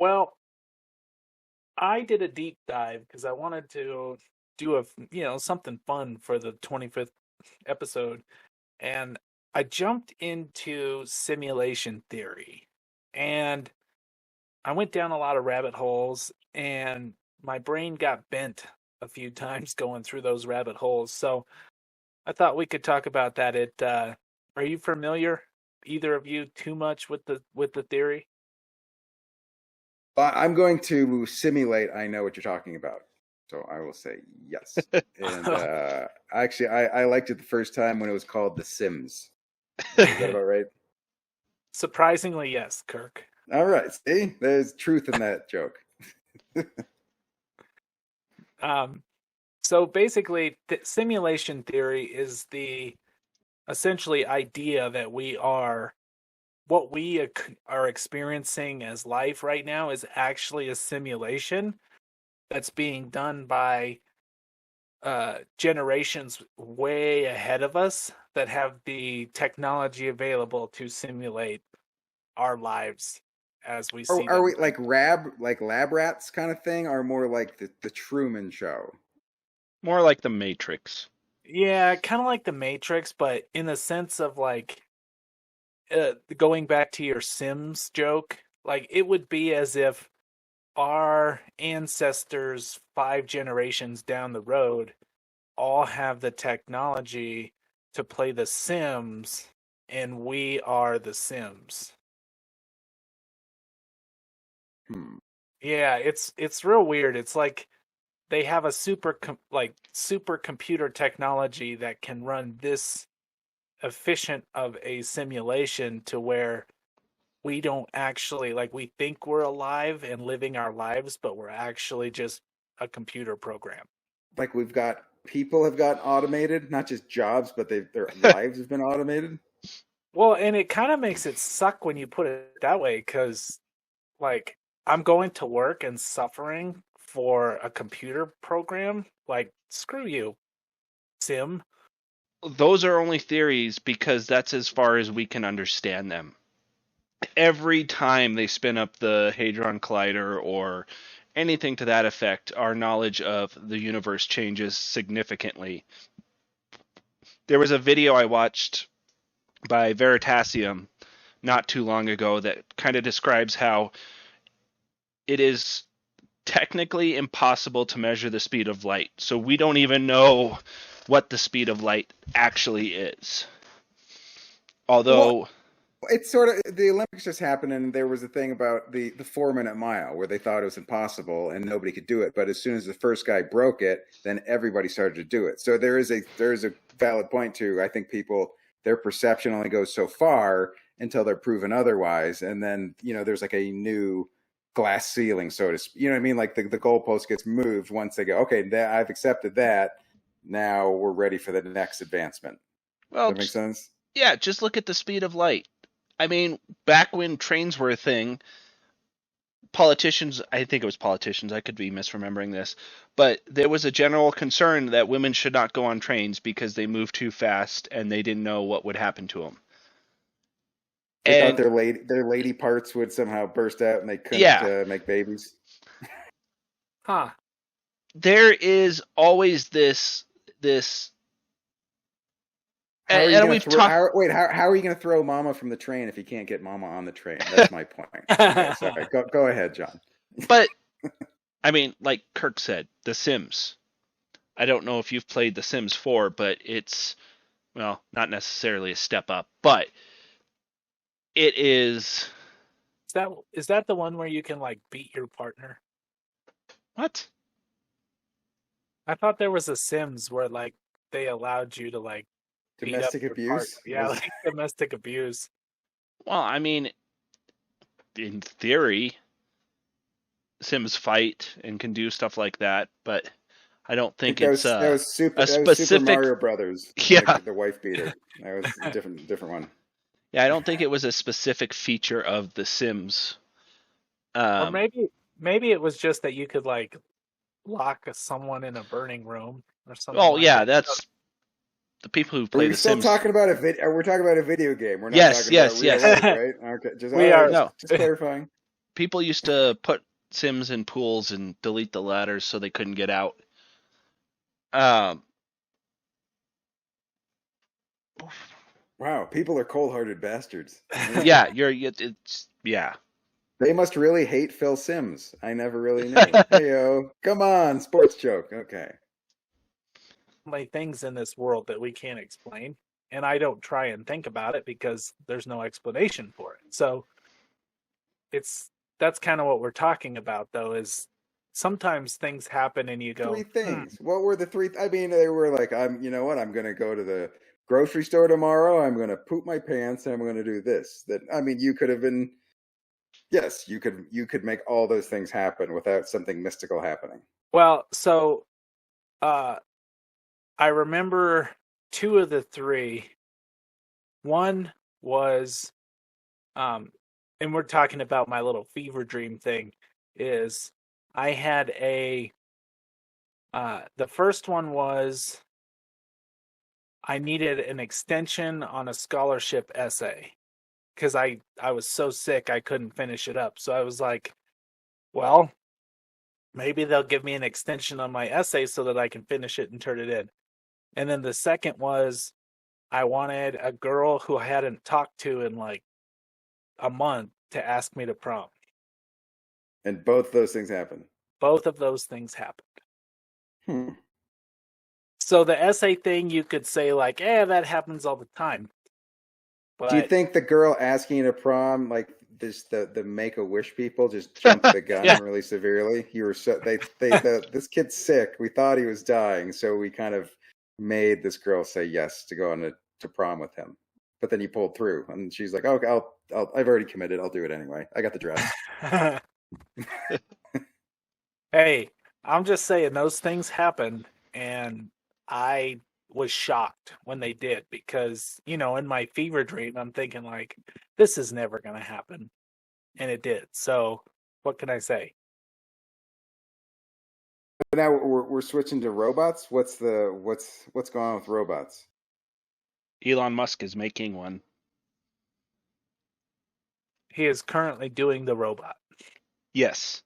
Well, I did a deep dive because I wanted to do something fun for the 25th episode, and I jumped into simulation theory, and I went down a lot of rabbit holes, and my brain got bent a few times going through those rabbit holes. So I thought we could talk about that. Are you familiar, either of you, too much with the theory? I'm going to simulate I know what you're talking about. So I will say yes. And actually, I liked it the first time when it was called The Sims. Is that about right? Surprisingly, yes, Kirk. All right. See, there's truth in that joke. Um, so basically, simulation theory is the essentially idea that what we are experiencing as life right now is actually a simulation that's being done by generations way ahead of us that have the technology available to simulate our lives as we see Are them. we like lab rats kind of thing, or more like the Truman Show? More like the Matrix. Yeah, kind of like the Matrix, but in the sense of like going back to your Sims joke, like it would be as if our ancestors 5 generations down the road all have the technology to play the Sims, and we are the Sims. Yeah, it's real weird. It's like they have a supercomputer technology that can run this efficient of a simulation to where we don't actually we think we're alive and living our lives, but we're actually just a computer program. Like people have gotten automated, not just jobs, but their lives have been automated. Well, and it kind of makes it suck when you put it that way, because like I'm going to work and suffering for a computer program. Like, screw you, Sim. Those are only theories because that's as far as we can understand them. Every time they spin up the Hadron Collider or anything to that effect, our knowledge of the universe changes significantly. There was a video I watched by Veritasium not too long ago that kind of describes how it is technically impossible to measure the speed of light. So we don't even know what the speed of light actually is. Although it's sort of the Olympics just happened, and there was a thing about the 4-minute mile where they thought it was impossible and nobody could do it. But as soon as the first guy broke it, then everybody started to do it. So there is a valid point to, I think, their perception only goes so far until they're proven otherwise, and then there's like a new glass ceiling, so to speak. You know what I mean? Like the goalpost gets moved once they go, okay, I've accepted that. Now we're ready for the next advancement. Well, does that make sense? Yeah, just look at the speed of light. I mean, back when trains were a thing, politicians, I think it was politicians, I could be misremembering this, but there was a general concern that women should not go on trains because they move too fast and they didn't know what would happen to them. They thought their lady parts would somehow burst out and they couldn't make babies. Huh. There is always this. How are you going to throw Mama from the train if you can't get Mama on the train? That's my point. Okay, sorry, go ahead, John. But I mean, like Kirk said, The Sims. I don't know if you've played The Sims 4, but it's not necessarily a step up, but it is. Is that the one where you can beat your partner? What? I thought there was a Sims where they allowed you to domestic abuse. Yeah, domestic abuse. Well, I mean, in theory, Sims fight and can do stuff like that, but I don't think that was Super Mario Brothers. Yeah, the wife beater. That was a different one. Yeah, I don't think it was a specific feature of The Sims. Or maybe it was just that you could lock someone in a burning room or something. Oh yeah, that's the people who play The Sims. We're talking about a video game. We're not yes, talking about real life, right? Okay, just clarifying. People used to put Sims in pools and delete the ladders so they couldn't get out. Um, Wow, people are cold-hearted bastards. yeah, it's yeah. They must really hate Phil Simms. I never really knew. Heyo, come on, sports joke. Okay. Like things in this world that we can't explain, and I don't try and think about it because there's no explanation for it. So that's kind of what we're talking about, though, is sometimes things happen and you go, Three things. What were the three? I mean, they were like, you know what? I'm going to go to the grocery store tomorrow. I'm going to poop my pants, and I'm going to do this. That, I mean, you could have been. Yes, you could make all those things happen without something mystical happening. Well, so I remember two of the three. One was, and we're talking about my little fever dream thing, is I had the first one was I needed an extension on a scholarship essay because I was so sick I couldn't finish it up. So I was like, well, maybe they'll give me an extension on my essay so that I can finish it and turn it in. And then the second was I wanted a girl who I hadn't talked to in like a month to ask me to prom. And both those things happen. Both of those things happened. Hmm. So the essay thing, you could say like, that happens all the time. But do you think the girl asking you to prom, like the Make-A-Wish people, just jumped the gun really severely? You were so this kid's sick. We thought he was dying, so we kind of made this girl say yes to go on to prom with him. But then you pulled through, and she's like, "Okay, I've already committed. I'll do it anyway. I got the dress." Hey, I'm just saying those things happen, and I was shocked when they did because, in my fever dream, I'm thinking like, this is never going to happen. And it did. So what can I say? Now we're switching to robots. What's going on with robots? Elon Musk is making one. He is currently doing the robot. Yes.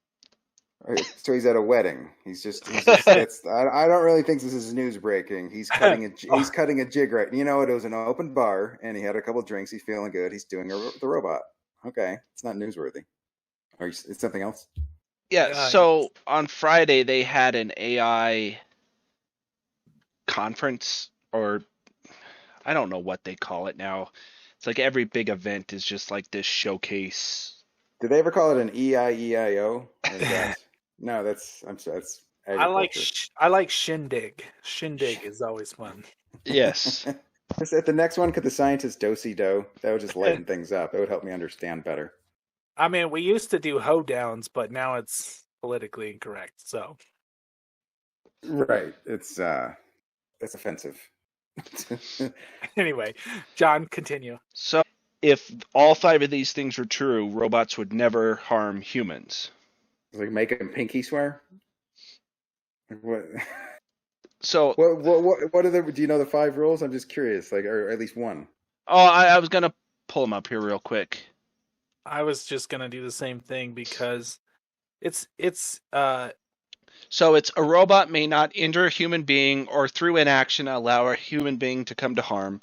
So he's at a wedding. He's just I don't really think this is news breaking. He's cutting a jig right. You know, it was an open bar, and he had a couple drinks. He's feeling good. He's doing the robot. Okay, it's not newsworthy. Or it's something else. Yeah. So on Friday they had an AI conference, or I don't know what they call it now. It's like every big event is just like this showcase. Did they ever call it an EIEIO? No, I'm sorry. That's I like Shindig. Shindig is always fun. Yes. At the next one, could the scientist do? That would just lighten things up. It would help me understand better. I mean, we used to do hoedowns, but now it's politically incorrect. So, right, it's offensive. Anyway, John, continue. So if all 5 of these things were true, robots would never harm humans. Like make him pinky swear? What? So what are do you know the 5 rules? I'm just curious, like, or at least one. Oh, I was gonna pull them up here real quick. I was just gonna do the same thing because it's So it's a robot may not injure a human being or through inaction allow a human being to come to harm.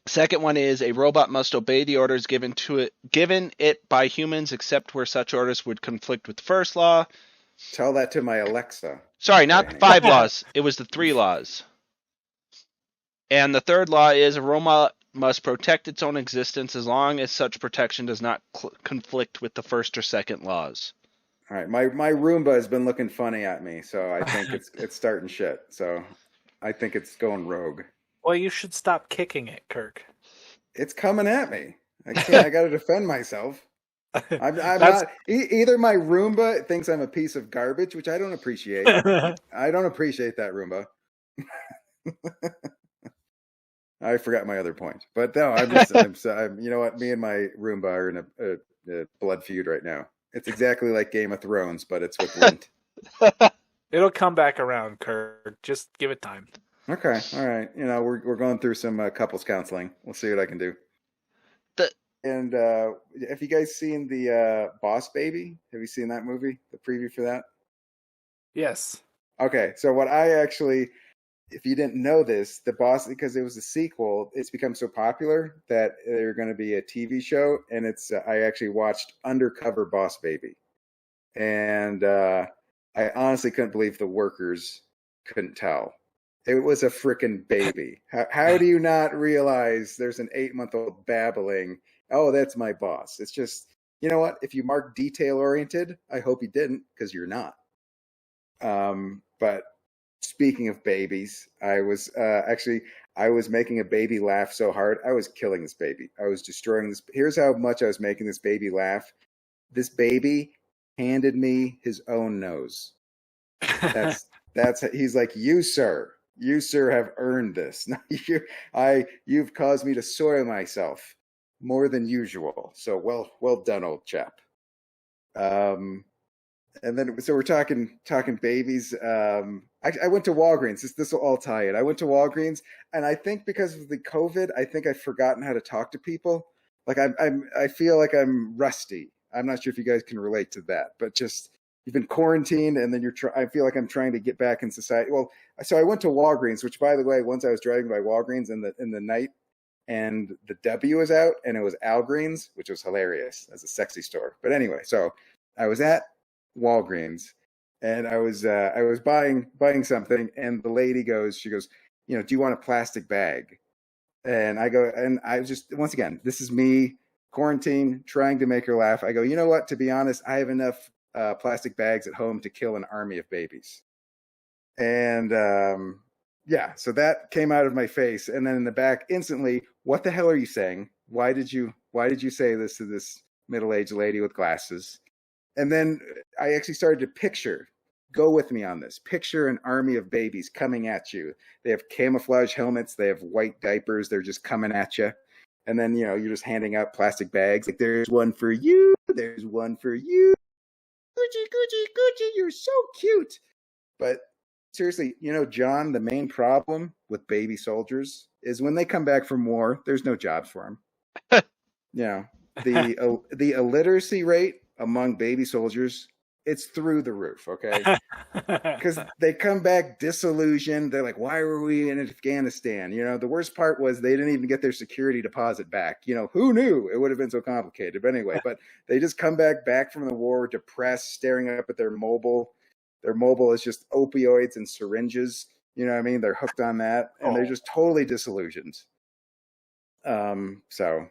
Second one is a robot must obey the orders given it by humans except where such orders would conflict with the first law. Tell that to my Alexa. Sorry, not the 5 laws. It was the 3 laws. And the third law is a robot must protect its own existence as long as such protection does not conflict with the first or second laws. All right, my Roomba has been looking funny at me, so I think it's starting shit. So I think it's going rogue. Well, you should stop kicking it, Kirk. It's coming at me. I can't. I got to defend myself. I'm not. Either my Roomba thinks I'm a piece of garbage, which I don't appreciate. I don't appreciate that Roomba. I forgot my other point, but no, I'm you know what? Me and my Roomba are in a blood feud right now. It's exactly like Game of Thrones, but it's with lint. It'll come back around, Kirk. Just give it time. Okay, all right. You know, we're going through some couples counseling. We'll see what I can do. And have you guys seen the Boss Baby? Have you seen that movie? The preview for that? Yes. Okay, so what I actually, if you didn't know this, the Boss, because it was a sequel, it's become so popular that they're going to be a TV show, and it's I actually watched Undercover Boss Baby, and I honestly couldn't believe the workers couldn't tell. It was a freaking baby. How do you not realize there's an 8-month-old babbling, oh, that's my boss? It's just, you know what? If you mark detail oriented, I hope you didn't, because you're not. But speaking of babies, I was I was making a baby laugh so hard. I was killing this baby. I was destroying this. Here's how much I was making this baby laugh. This baby handed me his own nose. That's he's like, you sir have earned this. You've caused me to soil myself more than usual. So well done, old chap. And then so we're talking babies. I went to Walgreens. This will all tie in. I went to Walgreens, and I think because of the COVID, I think I've forgotten how to talk to people. Like I feel like I'm rusty. I'm not sure if you guys can relate to that, but just you've been quarantined, and then I feel like I'm trying to get back in society. Well, so I went to Walgreens, which, by the way, once I was driving by Walgreens in the night, and the W was out, and it was Algreens, which was hilarious. That's a sexy store. But anyway, so I was at Walgreens, and I was buying something, and the lady she goes, do you want a plastic bag? And I go, and I just, once again, this is me, quarantine, trying to make her laugh. I go, you know what? To be honest, I have enough plastic bags at home to kill an army of babies. And yeah, so that came out of my face, and then in the back, instantly, what the hell are you saying? Why did you say this to this middle-aged lady with glasses? And then I actually started to go with me on this. Picture an army of babies coming at you. They have camouflage helmets. They have white diapers. They're just coming at you. And then, you're just handing out plastic bags. Like, there's one for you. There's one for you. Gucci, Gucci, Gucci. You're so cute. But seriously, John, the main problem with baby soldiers is when they come back from war, there's no jobs for them. The illiteracy rate among baby soldiers, it's through the roof, okay? Because they come back disillusioned. They're like, why were we in Afghanistan? The worst part was they didn't even get their security deposit back. Who knew it would have been so complicated? But anyway, they just come back from the war, depressed, staring up at their mobile. Their mobile is just opioids and syringes. You know what I mean? They're hooked on that, and they're just totally disillusioned. So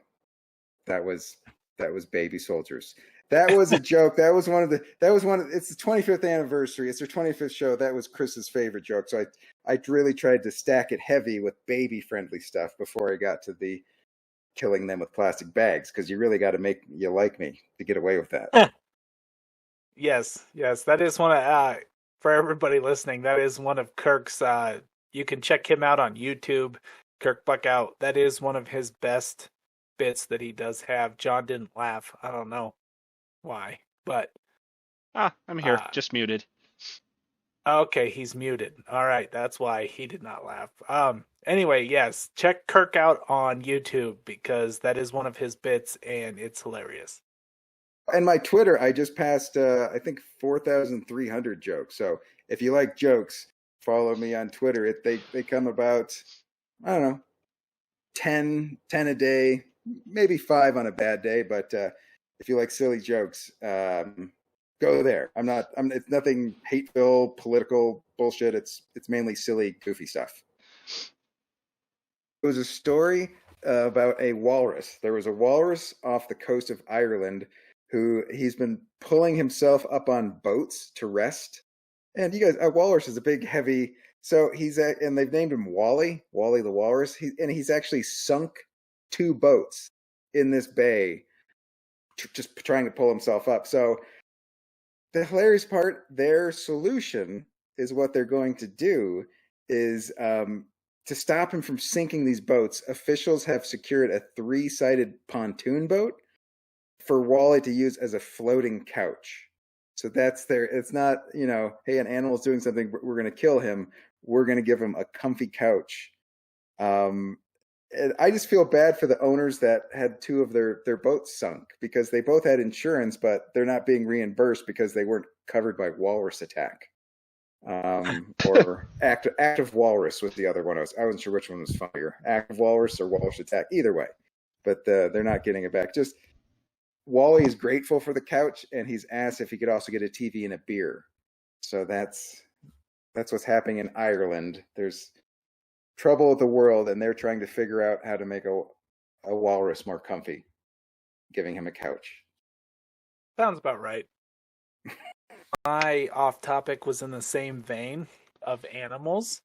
that was baby soldiers. That was a joke. It's the 25th anniversary. It's their 25th show. That was Chris's favorite joke. So I really tried to stack it heavy with baby friendly stuff before I got to the killing them with plastic bags, because you really got to make you like me to get away with that. Yes, that is one of for everybody listening. That is one of Kirk's. You can check him out on YouTube, Kirk Buckout. That is one of his best bits that he does have. John didn't laugh. I don't know why, but I'm here, just muted. Okay, he's muted. All right, that's why he did not laugh. Anyway, yes, check Kirk out on YouTube, because that is one of his bits, and it's hilarious. And my Twitter, I just passed, I think, 4,300 jokes. So if you like jokes, follow me on Twitter. They come about, I don't know, 10 a day, maybe 5 on a bad day. But if you like silly jokes, go there. It's nothing hateful, political bullshit. It's mainly silly, goofy stuff. It was a story about a walrus. There was a walrus off the coast of Ireland who he's been pulling himself up on boats to rest. And you guys, a walrus is a big, heavy. So and they've named him Wally the walrus. He's actually sunk 2 boats in this bay, just trying to pull himself up. So the hilarious part, their solution is what they're going to do is to stop him from sinking these boats. Officials have secured a 3-sided pontoon boat for Wally to use as a floating couch. So it's not, hey, an animal's doing something, we're going to kill him. We're going to give him a comfy couch. And I just feel bad for the owners that had two of their boats sunk because they both had insurance, but they're not being reimbursed because they weren't covered by walrus attack. Or active walrus was the other one. I wasn't sure which one was funnier, active walrus or walrus attack. Either way, but they're not getting it back. Just Wally is grateful for the couch, and he's asked if he could also get a TV and a beer. So that's what's happening in Ireland. There's trouble with the world, and they're trying to figure out how to make a walrus more comfy, giving him a couch. Sounds about right. My off topic was in the same vein of animals,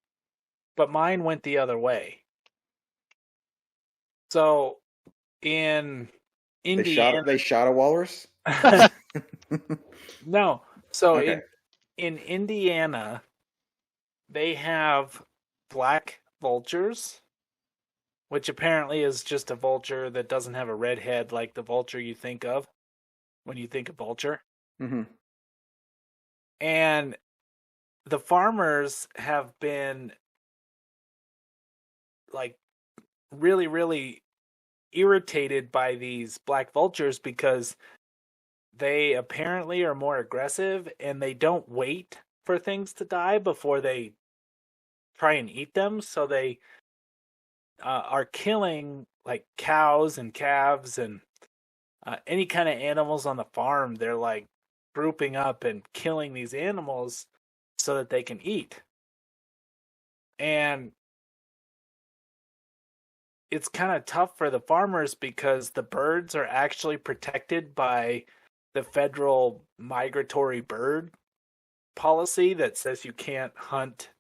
but mine went the other way. So in Indiana, they shot a walrus? No. So Okay. in Indiana, they have black vultures, which apparently is just a vulture that doesn't have a red head like the vulture you think of when you think of vulture. Mm-hmm. And the farmers have been like really, really irritated by these black vultures because they apparently are more aggressive and they don't wait for things to die before they try and eat them. So they are killing like cows and calves and any kind of animals on the farm. They're like grouping up and killing these animals so that they can eat. And it's kind of tough for the farmers because the birds are actually protected by the federal migratory bird policy that says you can't hunt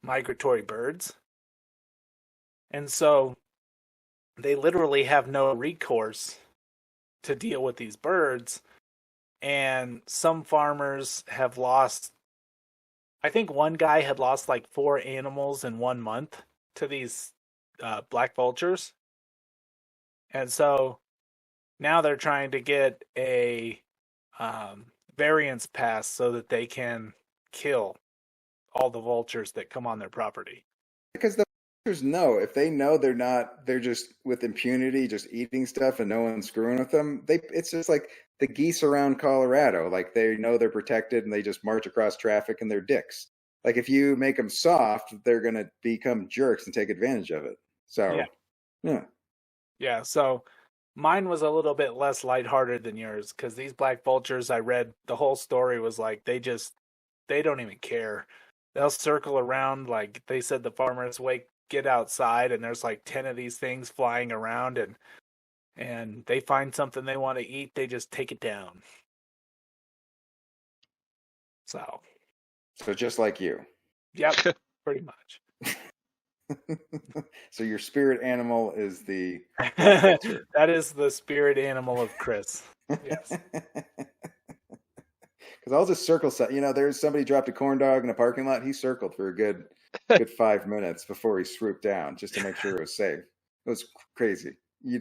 migratory birds. And so they literally have no recourse to deal with these birds. And some farmers have lost, I think one guy had lost like 4 animals in 1 month to these black vultures. And so now they're trying to get a variance passed so that they can kill all the vultures that come on their property. Because the vultures know, if they know they're just with impunity, just eating stuff and no one's screwing with them, it's just like the geese around Colorado. Like they know they're protected and they just march across traffic and they're dicks. Like if you make them soft, they're going to become jerks and take advantage of it. So, yeah. Yeah, so mine was a little bit less lighthearted than yours because these black vultures, I read the whole story was like they don't even care. They'll circle around, like they said the farmers get outside and there's like 10 of these things flying around and they find something they want to eat, they just take it down. So just like you. Yep, pretty much. So your spirit animal is the that is the spirit animal of Chris. Yes. Because I'll just circle. There's somebody dropped a corn dog in a parking lot. He circled for a good 5 minutes before he swooped down just to make sure it was safe. It was crazy. You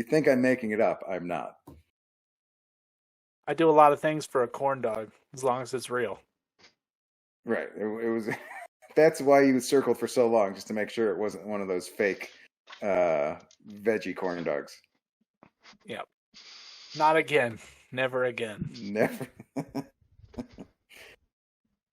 think I'm making it up? I'm not. I do a lot of things for a corn dog as long as it's real. Right. It was. That's why you circled for so long, just to make sure it wasn't one of those fake veggie corn dogs. Yep. Not again. Never again. Never.